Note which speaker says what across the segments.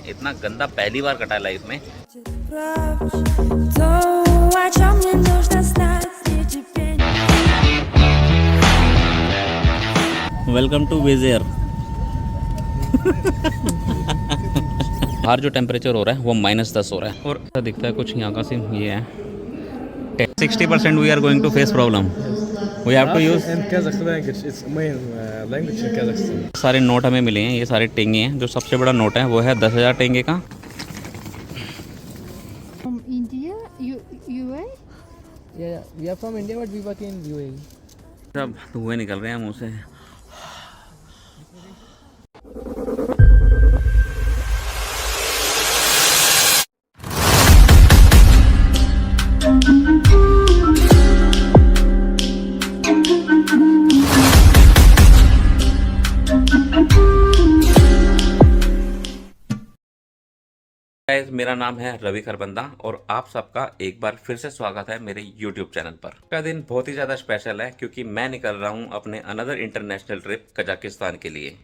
Speaker 1: इतना गंदा पहली बार कटा है लाइफ में। Welcome to Wizz Air. बाहर जो टेम्परेचर हो रहा है वो -10 हो रहा है और ऐसा दिखता है कुछ यहाँ का सीन ये है। 60% we are going to face problem. We have to use
Speaker 2: And Kazakh language, it's main language in Kazakhstan.
Speaker 1: सारे नोट हमें मिले हैं, ये सारे टेंगे हैं। जो सबसे बड़ा नोट है वो है 10,000 टेंगे का।
Speaker 3: From India, UA?
Speaker 2: Yeah, we are from India, but we work in UAE.
Speaker 1: सब धुएं निकल रहे हैं मुंह से। गाइस, मेरा नाम है रवि खरबंदा और आप सबका एक बार फिर से स्वागत है मेरे YouTube चैनल पर। का दिन बहुत ही ज़्यादा स्पेशल है क्योंकि मैं निकल रहा हूँ अपने अनदर इंटरनेशनल ट्रिप कजाकिस्तान के लिए।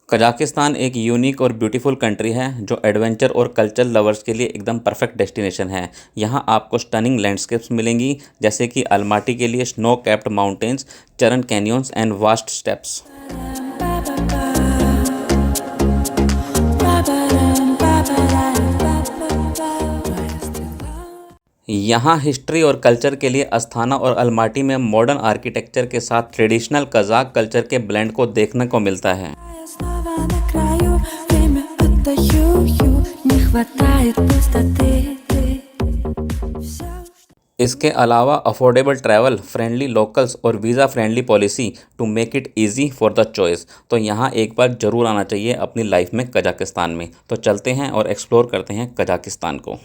Speaker 1: कजाकिस्तान एक यूनिक और ब्यूटीफुल कंट्री है जो एडवेंचर और कल्चर लवर्स के लिए एकदम परफेक्ट डेस्टिनेशन है। यहाँ आपको स्टनिंग लैंडस्केप्स मिलेंगी जैसे कि अलमाटी के लिए स्नो कैप्ड माउंटेन्स, चरण कैनियंस एंड वास्ट स्टेप्स। यहाँ हिस्ट्री और कल्चर के लिए अस्थाना और अलमाटी में मॉडर्न आर्किटेक्चर के साथ ट्रेडिशनल कजाक कल्चर के ब्लेंड को देखने को मिलता है। इसके अलावा अफोर्डेबल ट्रैवल, फ्रेंडली लोकल्स और visa friendly policy to make it easy for the choice. तो यहाँ एक बार ज़रूर आना चाहिए अपनी लाइफ में कजाकिस्तान में। तो चलते हैं और एक्सप्लोर करते हैं कजाकिस्तान को।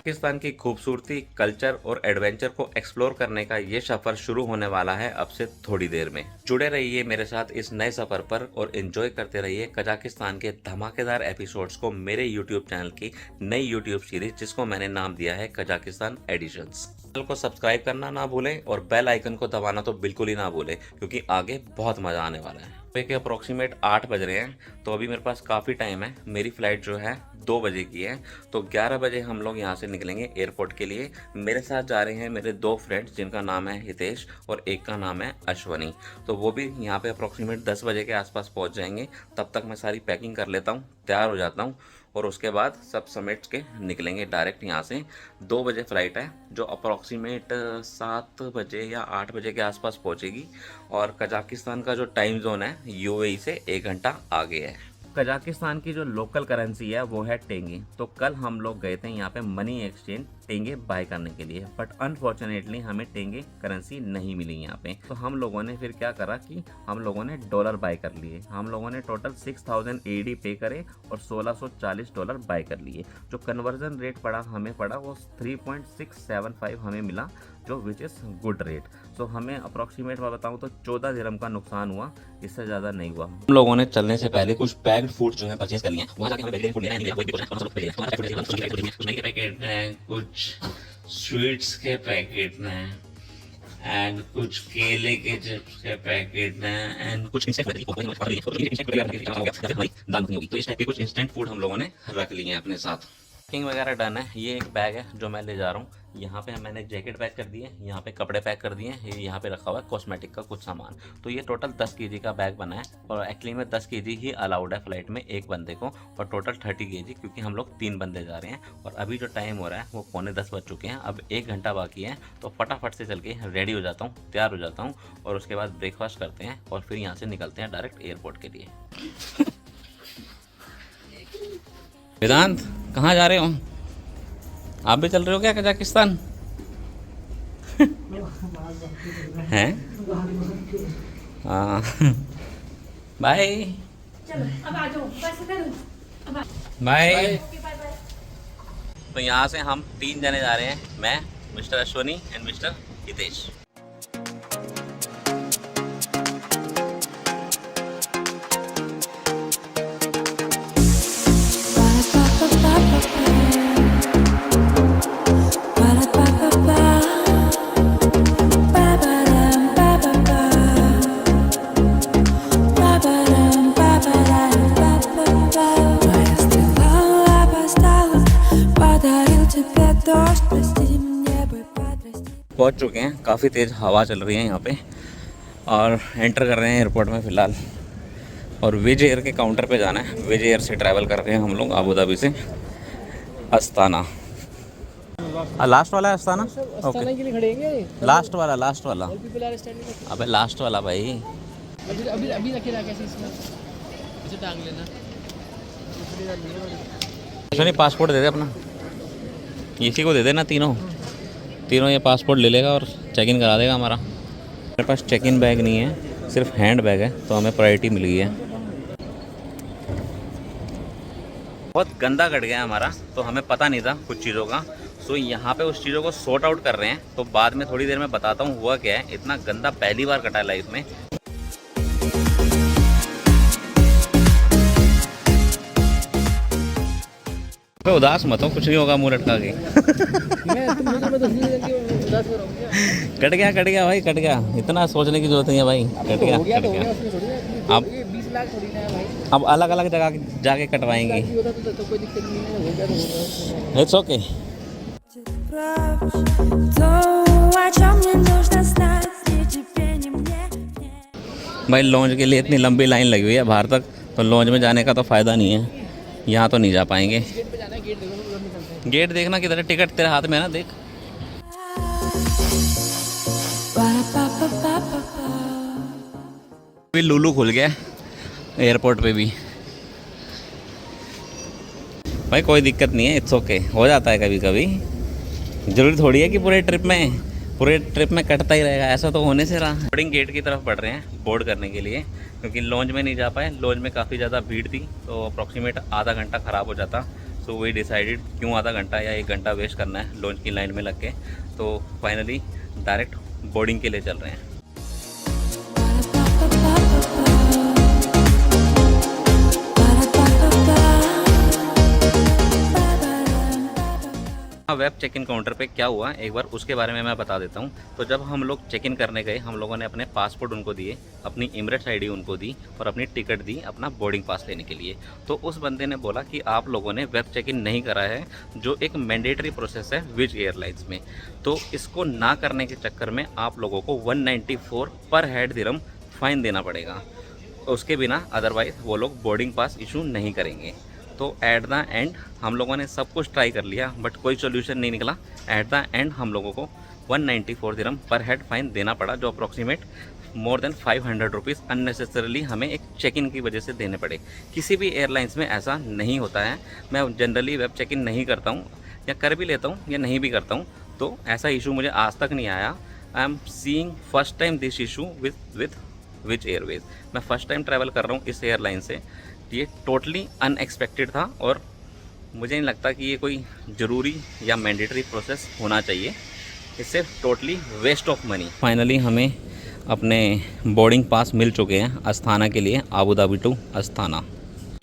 Speaker 1: पाकिस्तान की खूबसूरती, कल्चर और एडवेंचर को एक्सप्लोर करने का ये सफर शुरू होने वाला है अब से थोड़ी देर में। जुड़े रहिए मेरे साथ इस नए सफर पर और एंजॉय करते रहिए कजाकिस्तान के धमाकेदार एपिसोड्स को मेरे यूट्यूब चैनल की नई यूट्यूब सीरीज जिसको मैंने नाम दिया है कजाकिस्तान एडिशंस। चैनल को सब्सक्राइब करना ना भूलें और बेल आइकन को दबाना तो बिल्कुल ही ना भूलें क्योंकि आगे बहुत मजा आने वाला है। सुबह के अप्रॉक्सीमेट 8 बज रहे हैं तो अभी मेरे पास काफ़ी टाइम है। मेरी फ़्लाइट जो है 2 बजे की है तो 11 बजे हम लोग यहाँ से निकलेंगे एयरपोर्ट के लिए। मेरे साथ जा रहे हैं मेरे 2 फ्रेंड्स जिनका नाम है हितेश और एक का नाम है अश्वनी। तो वो भी यहाँ पे अप्रॉक्सीमेट 10 बजे के आसपास पहुँच जाएंगे। तब तक मैं सारी पैकिंग कर लेता हूँ, तैयार हो जाता हूँ और उसके बाद सब समेट के निकलेंगे डायरेक्ट यहाँ से। 2 बजे फ़्लाइट है जो अप्रॉक्सीमेट 7 बजे या 8 बजे के आसपास पहुँचेगी और कजाकिस्तान का जो टाइम जोन है यूएई से 1 घंटा आगे है। कजाकिस्तान की जो लोकल करेंसी है वो है टेंगे। तो कल हम लोग गए थे यहाँ पे मनी एक्सचेंज टेंगे बाय करने के लिए, बट अनफॉर्चुनेटली हमें टेंगे करेंसी नहीं मिली यहाँ पे। तो हम लोगों ने फिर क्या करा कि हम लोगों ने डॉलर बाय कर लिए। हम लोगों ने टोटल 6000 एडी पे करे और $1640 बाय कर लिए। जो कन्वर्जन रेट हमें पड़ा वो 3.675 हमें मिला, जो विच इज़ गुड रेट। सो हमें अप्रॉक्सीमेट मैं बताऊँ तो 14 दिरहम का नुकसान हुआ, इससे ज़्यादा नहीं हुआ। हम लोगों ने चलने से पहले कुछ पैक्ड फूड जो है परचेज कर लिए। वहाँ जाके हमें वेजिटेरियन फूड लेना है, कुछ स्वीट्स के पैकेट हैं एंड कुछ केले के चिप्स के पैकेट हैं एंड कुछ इंस्टेंट तो इस टाइप के कुछ इंस्टेंट फूड हम लोगों ने रख लिए हैं अपने साथ। पैकिंग वगैरह डन है। ये एक बैग है जो मैं ले जा रहा हूँ। यहाँ पे मैंने जैकेट पैक कर दी है, यहाँ पे कपड़े पैक कर दिए हैं, यहाँ पे रखा हुआ है कॉस्मेटिक का कुछ सामान। तो ये टोटल 10 केजी का बैग बना है और एक्चुअली में 10 केजी ही अलाउड है फ्लाइट में एक बंदे को, और टोटल 30 केजी क्योंकि हम लोग 3 बंदे जा रहे हैं। और अभी जो टाइम हो रहा है वो 9:45 बज चुके हैं। अब 1 घंटा बाकी है तो फटाफट से चल के रेडी हो जाता हूँ, तैयार हो जाता हूँ और उसके बाद ब्रेकफास्ट करते हैं और फिर यहाँ से निकलते हैं डायरेक्ट एयरपोर्ट के लिए। वेदांत, कहाँ जा रहे हो? आप भी चल रहे हो क्या कजाकिस्तान? हैं? हाँ, बाय
Speaker 3: चलो अब आ जाओ, बस करो।
Speaker 1: बाय। तो यहाँ से हम 3 जने जा रहे हैं, मैं, mister Ashwani and mister Hitesh. पहुंच चुके हैं, काफ़ी तेज़ हवा चल रही है यहाँ पे और एंटर कर रहे हैं एयरपोर्ट में फ़िलहाल। और विज एयर के काउंटर पे जाना है। विज एयर से ट्रैवल कर रहे हैं हम लोग अबू धाबी से अस्ताना। लास्ट वाला है अस्ताना?
Speaker 2: अस्ताना के लिए खड़े हैं
Speaker 1: लास्ट वाला, लास्ट वाला।
Speaker 2: People are standing.
Speaker 1: अबे लास्ट वाला भाई।
Speaker 2: अभी अभी अभी रखे रहा कैसे इसमें इसे टांग लेना।
Speaker 1: नहीं, पासपोर्ट दे दे अपना, इसी को दे देना। तीनों ये पासपोर्ट ले लेगा और चेक इन करा देगा हमारा। मेरे पास चेक इन बैग नहीं है, सिर्फ हैंड बैग है, तो हमें प्रायोरिटी मिल गई है। बहुत गंदा कट गया हमारा, तो हमें पता नहीं था कुछ चीज़ों का। सो यहाँ पे उस चीज़ों को सॉर्ट आउट कर रहे हैं, तो बाद में थोड़ी देर में बताता हूँ हुआ क्या है। इतना गंदा पहली बार कटा है लाइफ में। उदास मत हो, कुछ नहीं होगा मुंह लटका के। कट गया भाई, कट गया। इतना सोचने की जरूरत नहीं है भाई, कट गया, कट गया। अब
Speaker 2: 20 लाख थोड़ी ना है भाई।
Speaker 1: अब अलग अलग जगह जाके कटवाएंगे।
Speaker 2: तो कोई दिक्कत नहीं है, हो गया तो हो गया।
Speaker 1: It's okay. भाई लॉन्च के लिए इतनी लंबी लाइन लगी हुई है बाहर तक, तो लॉन्च में जाने का तो फ़ायदा नहीं है, यहाँ तो नहीं जा पाएंगे।
Speaker 2: गेट पे जाना है, गेट देखो उधर निकलते हैं।
Speaker 1: गेट देखना किधर है? टिकट तेरे हाथ में है ना, देख। अभी लुलू खुल गया एयरपोर्ट पे भी। भाई कोई दिक्कत नहीं है, इट्स ओके, हो जाता है कभी कभी। जरूरी थोड़ी है कि पूरे ट्रिप में कटता ही रहेगा, ऐसा तो होने से रहा। बोर्डिंग गेट की तरफ बढ़ रहे हैं बोर्ड करने के लिए, क्योंकि लॉन्च में नहीं जा पाए। लॉन्च में काफ़ी ज़्यादा भीड़ थी, तो अप्रॉक्सीमेट आधा घंटा ख़राब हो जाता। सो वी डिसाइडेड क्यों आधा घंटा या 1 घंटा वेस्ट करना है लॉन्च की लाइन में लग के। तो फाइनली डायरेक्ट बोर्डिंग के लिए चल रहे हैं। वेब चेक इन काउंटर पे क्या हुआ एक बार उसके बारे में मैं बता देता हूँ। तो जब हम लोग चेक इन करने गए, हम लोगों ने अपने पासपोर्ट उनको दिए, अपनी इमरेट्स आईडी उनको दी और अपनी टिकट दी अपना बोर्डिंग पास लेने के लिए। तो उस बंदे ने बोला कि आप लोगों ने वेब चेक इन नहीं करा है, जो एक मैंडेटरी प्रोसेस है विज एयरलाइंस में। तो इसको ना करने के चक्कर में आप लोगों को 194 पर हेड दिरहम फ़ाइन देना पड़ेगा। उसके बिना अदरवाइज़ वो लोग बोर्डिंग पास इशू नहीं करेंगे। तो एट द एंड हम लोगों ने सब कुछ ट्राई कर लिया, बट कोई सोल्यूशन नहीं निकला। एट द एंड हम लोगों को 194 दिरहम पर हेड फाइन देना पड़ा, जो approximate more than 500 rupees unnecessarily हमें एक चेक इन की वजह से देने पड़े। किसी भी एयरलाइंस में ऐसा नहीं होता है। मैं जनरली वेब चेक इन नहीं करता हूँ, या कर भी लेता हूँ या नहीं भी करता हूँ, तो ऐसा इशू मुझे आज तक नहीं आया। I am seeing first time this issue with which Airways. मैं फर्स्ट टाइम ट्रैवल कर रहा हूँ इस एयरलाइन से। ये टोटली अनएक्सपेक्टेड था और मुझे नहीं लगता कि ये कोई ज़रूरी या मैंडेटरी प्रोसेस होना चाहिए। इससे totally waste of money. Finally हमें अपने बोर्डिंग पास मिल चुके हैं अस्ताना के लिए, Abu Dhabi to Astana.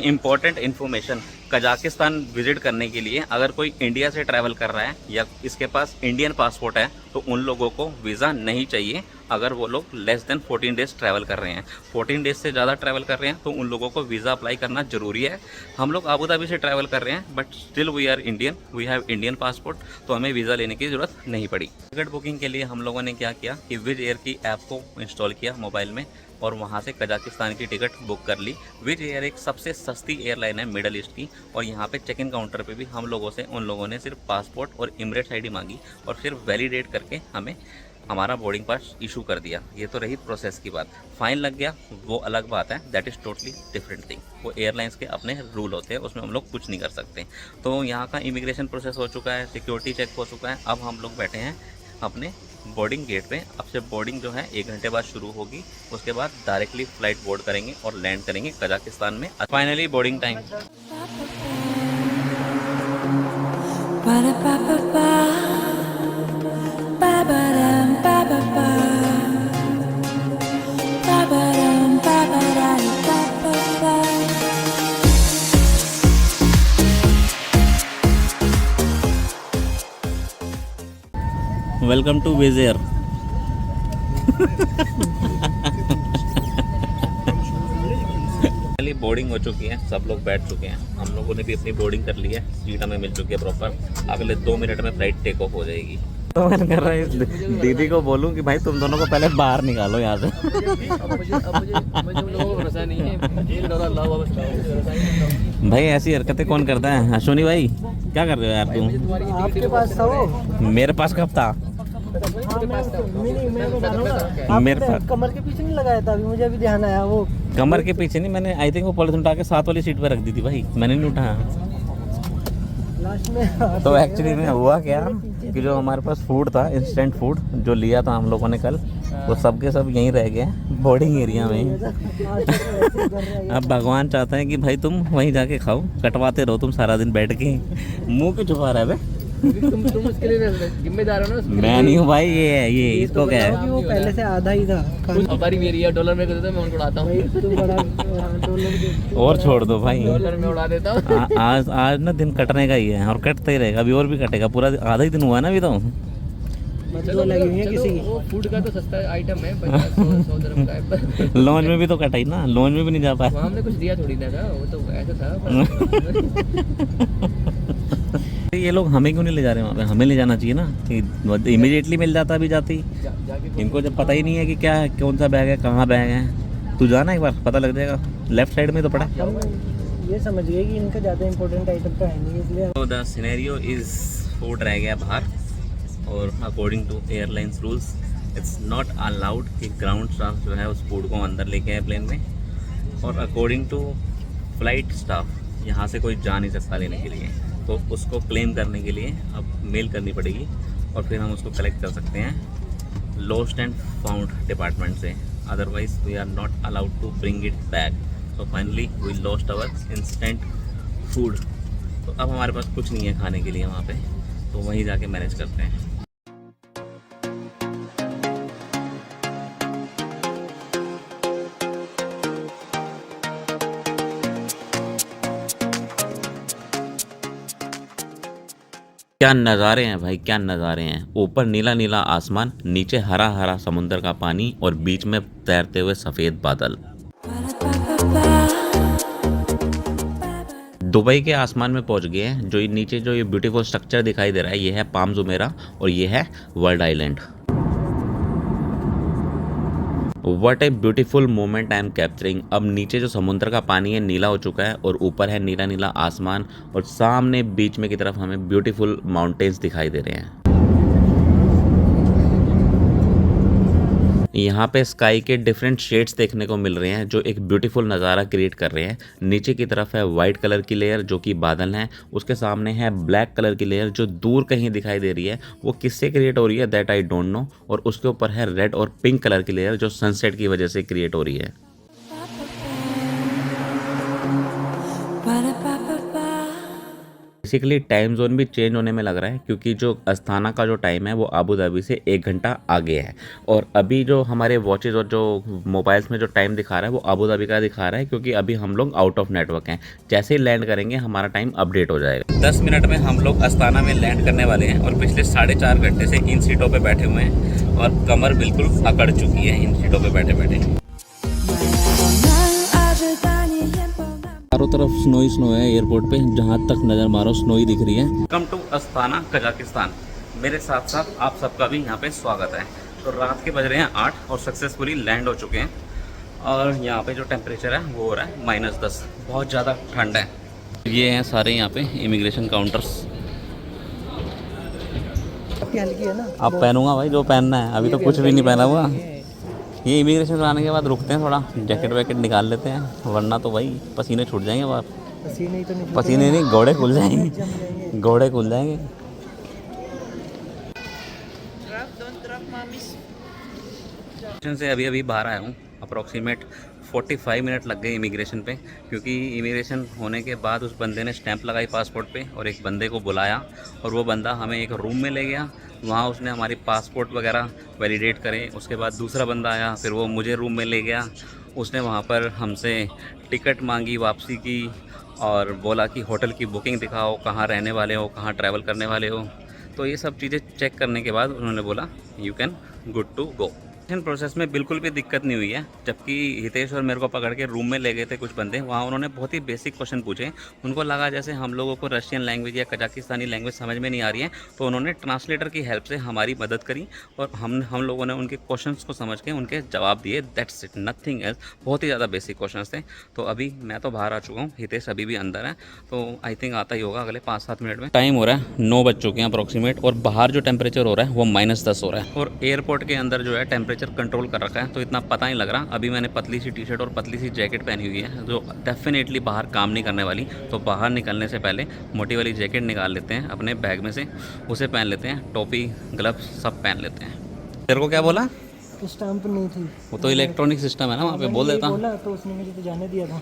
Speaker 1: Important information, Kazakhstan visit करने के लिए अगर कोई इंडिया से ट्रैवल कर रहा है या इसके पास इंडियन पासपोर्ट है, तो उन लोगों को वीज़ा नहीं चाहिए अगर वो लोग लेस देन 14 डेज़ ट्रैवल कर रहे हैं। 14 डेज़ से ज़्यादा ट्रैवल कर रहे हैं तो उन लोगों को वीज़ा अप्लाई करना ज़रूरी है। हम लोग अबू धाबी से ट्रैवल कर रहे हैं, but still we are Indian, we have Indian passport, तो हमें वीज़ा लेने की ज़रूरत नहीं पड़ी। टिकट बुकिंग के लिए हम लोगों ने क्या किया कि विज एयर की ऐप को इंस्टॉल किया मोबाइल में और वहाँ से कजाकिस्तान की टिकट बुक कर ली। विज एयर एक सबसे सस्ती एयरलाइन है मिडल ईस्ट की, और यहाँ पे चेक इन काउंटर पे भी हम लोगों से उन लोगों ने सिर्फ पासपोर्ट और इमरेट्स आईडी मांगी और फिर वैलिडेट करके हमें हमारा बोर्डिंग पास इशू कर दिया। ये तो रही प्रोसेस की बात। फाइन लग गया वो अलग बात है, that is totally different thing. वो एयरलाइंस के अपने रूल होते हैं, उसमें हम लोग कुछ नहीं कर सकते। तो यहाँ का इमिग्रेशन प्रोसेस हो चुका है, सिक्योरिटी चेक हो चुका है। अब हम लोग बैठे हैं अपने बोर्डिंग गेट पे। अब से बोर्डिंग जो है 1 घंटे बाद शुरू होगी, उसके बाद डायरेक्टली फ्लाइट बोर्ड करेंगे और लैंड करेंगे कजाकिस्तान में। Finally boarding time. Welcome to Wizz Air. Boarding हो चुकी है, सब लोग बैठ चुके हैं, हम लोगों ने भी अपनी बोर्डिंग कर ली है, सीट हमें मिल चुकी है प्रॉपर। अगले 2 मिनट में फ्लाइट टेक ऑफ हो जाएगी। तो मैं कर रहा हूँ दीदी को बोलूँ कि भाई तुम दोनों को पहले बाहर निकालो यहाँ से। भाई ऐसी हरकतें कौन करता है? अश्विनी भाई क्या कर रहे हो यार तुम?
Speaker 4: आपके पास था वो?
Speaker 1: मेरे पास कब था? मेरे पास
Speaker 4: कमर के पीछे नहीं लगाया था, अभी मुझे अभी ध्यान आया। वो
Speaker 1: कमर के पीछे नहीं, मैंने आई थिंक वो पॉलिथीन उठा के साथ वाली सीट पे रख दी थी भाई, मैंने नहीं उठाया।
Speaker 4: लास्ट में
Speaker 1: तो एक्चुअली में हुआ क्या कि जो हमारे पास फूड था, इंस्टेंट फूड जो लिया था हम लोगों ने कल, वो सब के सब यहीं रह गए बोर्डिंग एरिया में। अब भगवान चाहता है कि भाई तुम वहीं जाके खाओ, कटवाते रहो तुम सारा दिन बैठ के। मुंह क्यों छुपा रहा है बे?
Speaker 2: तुम उसके लिए जिम्मेदार हो ना।
Speaker 1: मैं नहीं हूँ भाई, ये है, ये इसको क्या है?
Speaker 4: वो पहले से आधा ही था।
Speaker 2: हमारी मेरी है, डॉलर में करता मैं उनको उड़ाता हूँ।
Speaker 4: तो बड़ा डॉलर
Speaker 1: और छोड़ दो भाई,
Speaker 2: डॉलर में उड़ा देता हूँ।
Speaker 1: आज आज ना दिन कटने का ही है और कटता ही रहेगा, अभी और भी कटेगा, पूरा आधा ही दिन हुआ ना अभी तो।
Speaker 4: चलो लगी हुई है किसी की।
Speaker 2: वो फूड का तो सस्ता आइटम है, 50-100 dirham का है।
Speaker 1: लॉन्च में भी तो कटा ही ना, लॉन्च में भी नहीं जा पाया।
Speaker 2: वहाँ हमने कुछ दिया थोड़ी ना था, वो तो ऐसा था।
Speaker 1: ये लोग हमें क्यों नहीं ले जा रहे वहाँ पे? हमें ले जाना चाहिए ना, इमीडिएटली मिल जाता अभी जाते ही। इनको जब पता ही नहीं है कि क्या है, कौन सा बैग है, कहाँ बैग है। तू जाना एक बार पता लग जाएगा, लेफ्ट साइड में तो पड़ा।
Speaker 4: हम ये समझ गए कि इनका ज़्यादा इंपॉर्टेंट आइटम तो है नहीं, इसलिए
Speaker 1: तो द सिनेरियो इज फूड रह गया बाहर, और according to airlines rules it's not allowed कि ग्राउंड स्टाफ जो है उस फूड को अंदर लेके आए प्लेन में, और अकॉर्डिंग टू फ्लाइट स्टाफ यहाँ से कोई जा नहीं सकता लेने के लिए। तो उसको क्लेम करने के लिए अब मेल करनी पड़ेगी, और फिर हम उसको कलेक्ट कर सकते हैं लॉस्ट एंड फाउंड डिपार्टमेंट से, otherwise we are not allowed to bring it back. So finally we lost our instant food. तो अब हमारे पास कुछ नहीं है खाने के लिए वहाँ पे, तो वहीं जाके मैनेज करते हैं। क्या नज़ारे हैं भाई, क्या नज़ारे हैं। ऊपर नीला नीला आसमान, नीचे हरा हरा समुंदर का पानी, और बीच में तैरते हुए सफ़ेद बादल। दुबई के आसमान में पहुंच गए हैं। जो ये नीचे जो ये ब्यूटीफुल स्ट्रक्चर दिखाई दे रहा है, ये है पाम जुमेरा, और ये है world island. What a beautiful moment I am capturing. अब नीचे जो समुद्र का पानी है नीला हो चुका है, और ऊपर है नीला नीला आसमान, और सामने बीच में की तरफ हमें ब्यूटीफुल माउंटेन्स दिखाई दे रहे हैं। यहाँ पे स्काई के डिफरेंट शेड्स देखने को मिल रहे हैं, जो एक ब्यूटीफुल नज़ारा क्रिएट कर रहे हैं। नीचे की तरफ है वाइट कलर की लेयर जो कि बादल हैं, उसके सामने है ब्लैक कलर की लेयर जो दूर कहीं दिखाई दे रही है, वो किससे क्रिएट हो रही है दैट आई डोंट नो, और उसके ऊपर है रेड और पिंक कलर की लेयर जो सनसेट की वजह से क्रिएट हो रही है। बेसिकली टाइम जोन भी चेंज होने में लग रहा है, क्योंकि जो अस्थाना का जो टाइम है वो आबू धाबी से 1 घंटा आगे है, और अभी जो हमारे वॉचेस और जो मोबाइल्स में जो टाइम दिखा रहा है वो आबू धाबी का दिखा रहा है, क्योंकि अभी हम लोग आउट ऑफ नेटवर्क हैं। जैसे ही लैंड करेंगे हमारा टाइम अपडेट हो जाएगा। 10 मिनट में हम लोग अस्थाना में लैंड करने वाले हैं, और पिछले 4.5 घंटे से इन सीटों पर बैठे हुए हैं, और कमर बिल्कुल अकड़ चुकी है इन सीटों पर बैठे बैठे। चारों तरफ स्नो ही स्नो है एयरपोर्ट पे, जहाँ तक नज़र मारो स्नो ही दिख रही है। Welcome to Astana Kazakhstan. मेरे साथ साथ आप सबका भी यहाँ पे स्वागत है। तो रात के बज रहे हैं 8 और सक्सेसफुली लैंड हो चुके हैं, और यहाँ पे जो टेम्परेचर है वो हो रहा है -10, बहुत ज़्यादा ठंड है। ये हैं सारे यहाँ पे इमिग्रेशन काउंटर्स।
Speaker 4: हल्की है ना,
Speaker 1: अब पहनूंगा भाई जो पहनना है, अभी तो कुछ भी नहीं पहना हुआ। ये इमिग्रेशन आने के बाद रुकते हैं, थोड़ा जैकेट वैकेट निकाल लेते हैं, वरना तो भाई पसीने छूट जाएंगे बाहर।
Speaker 4: पसीने ही तो नहीं,
Speaker 1: पसीने नहीं, घोड़े खुल जाएंगे, घोड़े खुल जाएंगे। से अभी अभी बाहर आया हूँ, अप्रॉक्सीमेट 45 मिनट लग गए इमिग्रेशन पे, क्योंकि इमिग्रेशन होने के बाद उस बंदे ने स्टैंप लगाई पासपोर्ट पे और एक बंदे को बुलाया और वो बंदा हमें एक रूम में ले गया। वहाँ उसने हमारी पासपोर्ट वगैरह वैलिडेट करे। उसके बाद दूसरा बंदा आया, फिर वो मुझे रूम में ले गया। उसने वहाँ पर हमसे टिकट मांगी वापसी की और बोला कि होटल की बुकिंग दिखाओ, कहाँ रहने वाले हो, कहाँ ट्रैवल करने वाले हो। तो ये सब चीज़ें चेक करने के बाद उन्होंने बोला you can good to go. Process में बिल्कुल भी दिक्कत नहीं हुई है। जबकि हितेश और मेरे को पकड़ के रूम में ले गए थे कुछ बंदे, वहाँ उन्होंने बहुत ही बेसिक क्वेश्चन पूछे। उनको लगा जैसे हम लोगों को रशियन लैंग्वेज या कजाकिस्तानी लैंग्वेज समझ में नहीं आ रही है, तो उन्होंने ट्रांसलेटर की हेल्प से हमारी मदद करी और हम लोगों ने उनके क्वेश्चंस को समझ के उनके जवाब दिए। That's it, nothing else. बहुत ही ज़्यादा बेसिक क्वेश्चंस थे। तो अभी मैं तो बाहर आ चुका हूँ, हितेश अभी भी अंदर है, तो आई थिंक आता ही होगा अगले 5-7 मिनट में। टाइम हो रहा है 9 बज चुके हैं अप्रॉक्सीमेट, और बाहर जो टेम्परेचर हो रहा है वो -10 हो रहा है। और एयरपोर्ट के अंदर जो है टेम्परेचर कंट्रोल कर रखा है, तो इतना पता नहीं लग रहा। अभी मैंने पतली सी टी-शर्ट और पतली सी जैकेट पहनी हुई है, जो डेफिनेटली बाहर काम नहीं करने वाली। तो बाहर निकलने से पहले मोटी वाली जैकेट निकाल लेते हैं अपने बैग में से, उसे पहन लेते हैं, टोपी ग्लव्स सब पहन लेते हैं। तेरे को क्या बोला?
Speaker 4: स्टैंप नहीं थी।
Speaker 1: वो तो इलेक्ट्रॉनिक सिस्टम है ना, वहाँ पे बोल देता।
Speaker 4: बोला तो उसने मुझे तो जाने दिया था।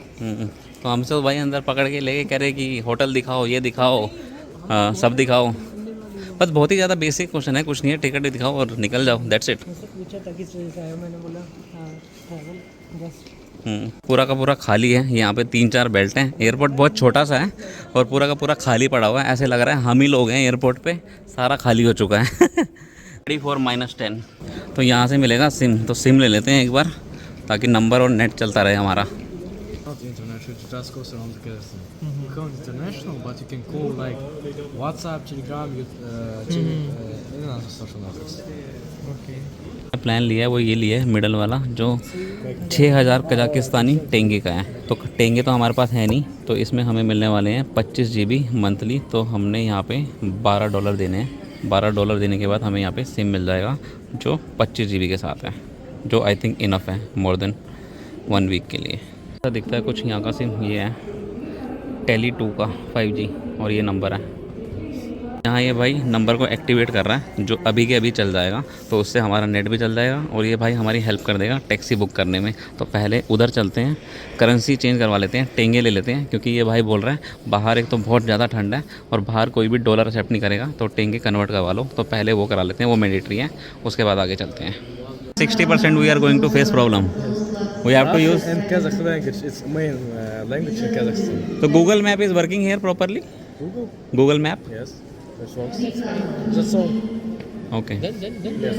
Speaker 1: तो हमसे तो भाई अंदर पकड़ के लेके कह रहे कि होटल दिखाओ, ये दिखाओ, सब दिखाओ। बस बहुत ही ज़्यादा बेसिक क्वेश्चन है, कुछ नहीं है, टिकट दिखाओ और निकल जाओ, दैट्स इट।
Speaker 4: मुझसे पूछा था किस वजह से आया, मैंने बोला ट्रैवल जस्ट।
Speaker 1: पूरा का पूरा खाली है। यहाँ पे 3-4 बेल्ट हैं। एयरपोर्ट बहुत छोटा सा है और पूरा का पूरा खाली पड़ा हुआ है। ऐसे लग रहा है हम ही लोग हैं एयरपोर्ट पे, सारा खाली हो चुका है। 34-10। तो यहाँ से मिलेगा सिम, तो सिम ले लेते हैं एक बार, ताकि नंबर और नेट चलता रहे हमारा।
Speaker 5: Not international, it just goes around the Kazakhstan. You can't international, but you can call like WhatsApp, Telegram, any other social networks.
Speaker 1: Plan लिया है वो ये लिया है मिडल वाला, जो 6000 कजाकिस्तानी टेंगे का है। तो टेंगे तो हमारे पास है नहीं, तो इसमें हमें मिलने वाले हैं 25 GB मंथली। तो हमने यहाँ पे $12 देने हैं। $12 देने के बाद हमें यहाँ पे सिम मिल जाएगा जो 25 GB के साथ है, जो आई थिंक इनफ है मोर देन 1 वीक के लिए। ऐसा दिखता है कुछ यहाँ का सिम। ये है टेली 2 का 5G और ये नंबर है। यहाँ ये भाई नंबर को एक्टिवेट कर रहा है, जो अभी के अभी चल जाएगा, तो उससे हमारा नेट भी चल जाएगा और ये भाई हमारी हेल्प कर देगा टैक्सी बुक करने में। तो पहले उधर चलते हैं, करेंसी चेंज करवा लेते हैं, टेंगे ले लेते हैं, क्योंकि ये भाई बोल रहा है बाहर एक तो बहुत ज़्यादा ठंड है और बाहर कोई भी डॉलर एक्सेप्ट नहीं करेगा, तो टेंगे कन्वर्ट करवा लो। तो पहले वो करा लेते हैं, वो मैंडेटरी है, उसके बाद आगे चलते हैं। 60% we are going to face problem, we have to use
Speaker 5: And Kazakh language, it's main language in Kazakhstan.
Speaker 1: तो Google map is working here properly.
Speaker 5: Google?
Speaker 1: Google map,
Speaker 5: Yes, that works. That's all.
Speaker 1: Okay.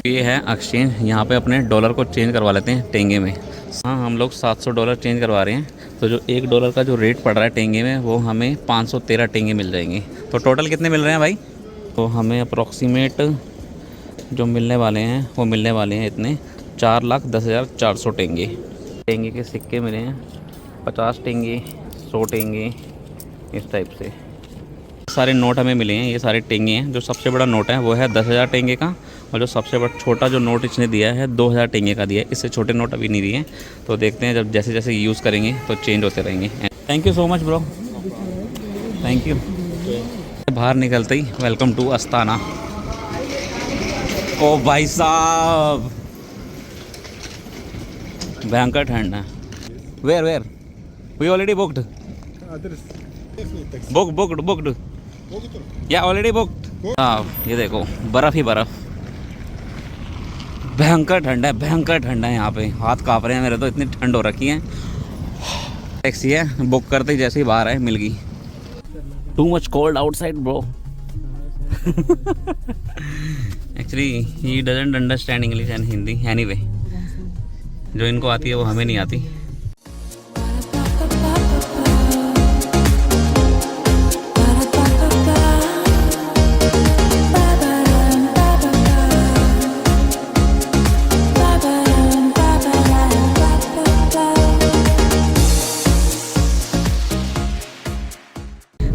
Speaker 1: ये है exchange, यहाँ पे अपने dollar को change करवा लेते हैं टेंगे में। हाँ, हम लोग $700 चेंज करवा रहे हैं, तो जो $1 का जो रेट पड़ रहा है टेंगे में, वो हमें 513 टेंगे मिल जाएंगे। तो टोटल कितने मिल रहे हैं भाई? तो हमें अप्रॉक्सीमेट जो मिलने वाले हैं वो मिलने वाले हैं इतने 4,10,400 टेंगे। टेंगे के सिक्के मिले हैं, 50 टेंगे, 100 टेंगे, इस टाइप से सारे नोट हमें मिले हैं। ये सारे टेंगे हैं। जो सबसे बड़ा नोट है वो है 10,000 टेंगे का, और जो सबसे बड़ा छोटा जो नोट इसने दिया है 2,000 टेंगे का दिया है। इससे छोटे नोट अभी नहीं दिए। तो देखते हैं जब जैसे जैसे यूज़ करेंगे तो चेंज होते रहेंगे। Thank you so much bro, thank you. बाहर निकलते ही वेलकम टू अस्ताना। ओ भाई साहब, भयंकर ठंड है। Where we already booked, booked या ऑलरेडी बुक्ड। हाँ, ये देखो बर्फ़ ही बर्फ़, भयंकर ठंड है यहाँ पे। हाथ काँप रहे हैं मेरे, तो इतनी ठंड हो रखी है। टैक्सी है, बुक करते ही जैसे ही बाहर आए मिल गई। Too much cold outside bro. Actually he doesn't understand English and Hindi anyway. जो इनको आती है वो हमें नहीं आती।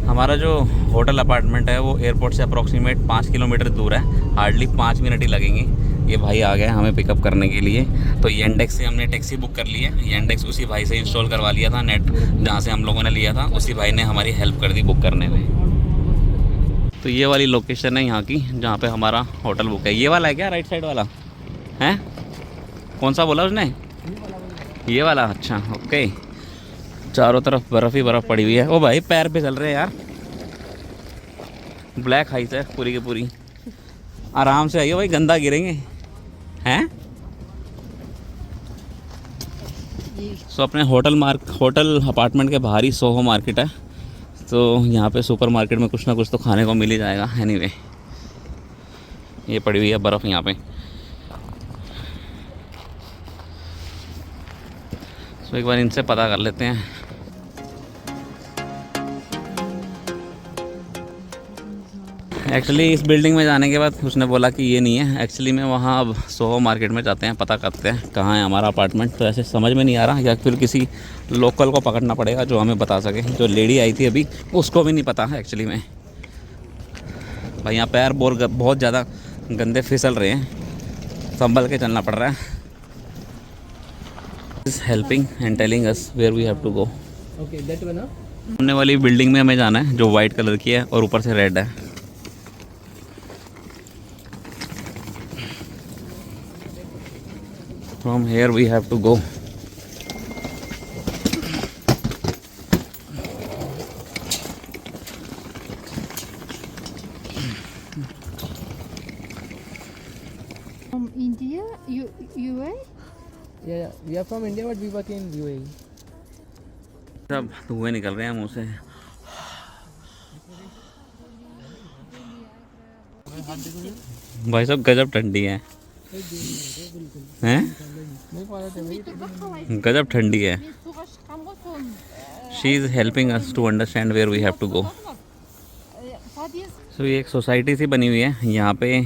Speaker 1: हमारा जो होटल अपार्टमेंट है वो एयरपोर्ट से अप्रॉक्सीमेट 5 किलोमीटर दूर है। हार्डली 5 मिनट ही लगेंगे। ये भाई आ गए हमें पिकअप करने के लिए। तो येंडेक्स से हमने टैक्सी बुक कर ली है। येंडेक्स उसी भाई से इंस्टॉल करवा लिया था, नेट जहाँ से हम लोगों ने लिया था उसी भाई ने हमारी हेल्प कर दी बुक करने में। तो ये वाली लोकेशन है यहाँ की जहाँ पे हमारा होटल बुक है। ये वाला है क्या, राइट साइड वाला है? कौन सा बोला उसने? ये वाला, अच्छा ओके। चारों तरफ बर्फ़ ही बर्फ़ पड़ी हुई है। ओ भाई पैर पे चल रहे हैं यार। ब्लैक हाइस है पूरी की पूरी। आराम से आइए भाई, गंदा गिरेंगे हैं। सो अपने होटल अपार्टमेंट के बाहर ही सोहो मार्केट है, तो यहाँ पे सुपर मार्केट में कुछ ना कुछ तो खाने को मिल ही जाएगा। एनीवे ये पड़ी हुई है बर्फ़ यहाँ पे। सो एक बार इनसे पता कर लेते हैं। एक्चुअली इस बिल्डिंग में जाने के बाद उसने बोला कि ये नहीं है। एक्चुअली में वहाँ अब सोहो मार्केट में जाते हैं, पता करते हैं कहाँ है हमारा अपार्टमेंट। तो ऐसे समझ में नहीं आ रहा, या फिर किसी लोकल को पकड़ना पड़ेगा जो हमें बता सके। जो लेडी आई थी अभी, उसको भी नहीं पता है एक्चुअली में। भाई यहाँ पैर बहुत ज़्यादा गंदे फिसल रहे हैं, संभल के चलना पड़ रहा है। Is helping and telling us where we have to go.
Speaker 4: Okay, that one, huh?
Speaker 1: सामने वाली बिल्डिंग में हमें जाना है जो वाइट कलर की है और ऊपर से रेड है। From here we have to go.
Speaker 3: From India, UA?
Speaker 4: Yeah, we are from India, but we work in UAE.
Speaker 1: सब धुएं निकल रहे हैं मुंह से। भाई साहब गजब ठंडी है हैं? गजब ठंडी है। She is helping us to understand where we have to go. So ये एक सोसाइटी सी बनी हुई है, यहाँ पे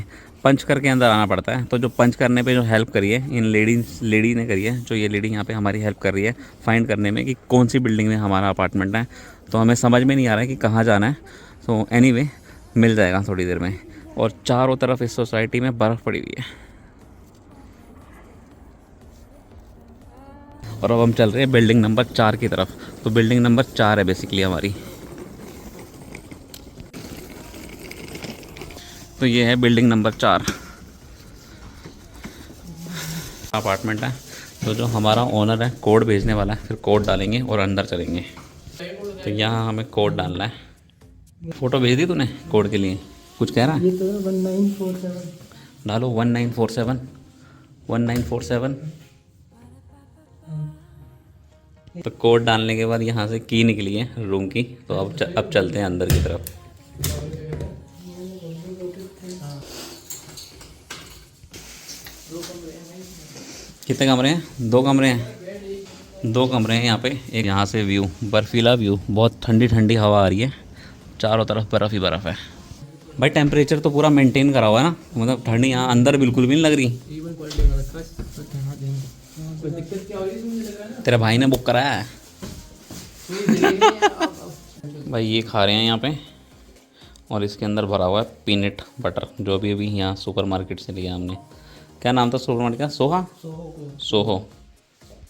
Speaker 1: पंच करके अंदर आना पड़ता है। तो जो पंच करने पे जो हेल्प करी है इन लेडी ने करी है। जो ये लेडी यहाँ पे हमारी हेल्प कर रही है फाइंड करने में कि कौन सी बिल्डिंग में हमारा अपार्टमेंट है। तो हमें समझ में नहीं आ रहा है कि कहाँ जाना है। सो एनीवे मिल जाएगा थोड़ी देर में। और चारों तरफ इस सोसाइटी में बर्फ़ पड़ी हुई है। और अब हम चल रहे हैं बिल्डिंग नंबर 4 की तरफ। तो बिल्डिंग नंबर 4 है बेसिकली हमारी। तो ये है बिल्डिंग नंबर 4 अपार्टमेंट है। तो जो हमारा ओनर है कोड भेजने वाला है, फिर कोड डालेंगे और अंदर चलेंगे। तो यहाँ हमें कोड डालना है। फ़ोटो भेज दी तूने कोड के लिए? कुछ कह रहा है?
Speaker 4: ये तो 1947
Speaker 1: डालो 1947 1947। तो कोड डालने के बाद यहाँ से की निकली है रूम की। तो अब चलते हैं अंदर की तरफ। कितने कमरे हैं? 2 कमरे हैं। 2 कमरे हैं यहाँ पे। एक यहाँ से व्यू, बर्फीला व्यू, बहुत ठंडी ठंडी हवा आ रही है। चारों तरफ बर्फ़ ही बर्फ़ है। भाई टेम्परेचर तो पूरा मेंटेन करा हुआ है ना, मतलब ठंडी यहाँ अंदर बिल्कुल भी नहीं लग रही। तेरे भाई ने बुक कराया है? भाई ये खा रहे हैं यहाँ पे, और इसके अंदर भरा हुआ है पीनट बटर, जो भी अभी यहाँ सुपर मार्केट से लिया हमने। क्या नाम था सुपर मार्केट का? सोहो।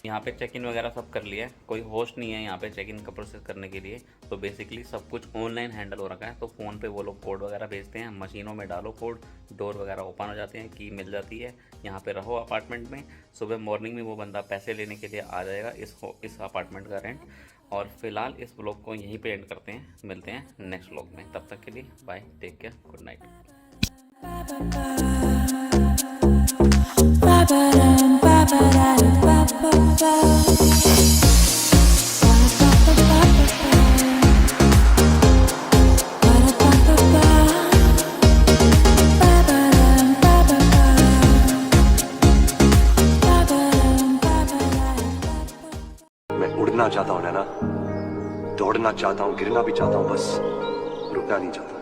Speaker 1: यहाँ पे चेक इन वगैरह सब कर लिया है। कोई होस्ट नहीं है यहाँ पे चेक इन का प्रोसेस करने के लिए। तो बेसिकली सब कुछ ऑनलाइन हैंडल हो रखा है। तो फ़ोन पे वो लोग कोड वगैरह भेजते हैं, मशीनों में डालो कोड, डोर वगैरह ओपन हो जाते हैं, की मिल जाती है। यहाँ पे रहो अपार्टमेंट में। सुबह मॉर्निंग में वो बंदा पैसे लेने के लिए आ जाएगा इस अपार्टमेंट का रेंट। और फिलहाल इस ब्लॉग को यहीं पे एंड करते हैं। मिलते हैं नेक्स्ट ब्लॉग में, तब तक के लिए bye, take care, good night.
Speaker 6: मैं उड़ना चाहता हूँ ना, दौड़ना चाहता हूँ, गिरना भी चाहता हूँ, बस रुकना नहीं चाहता।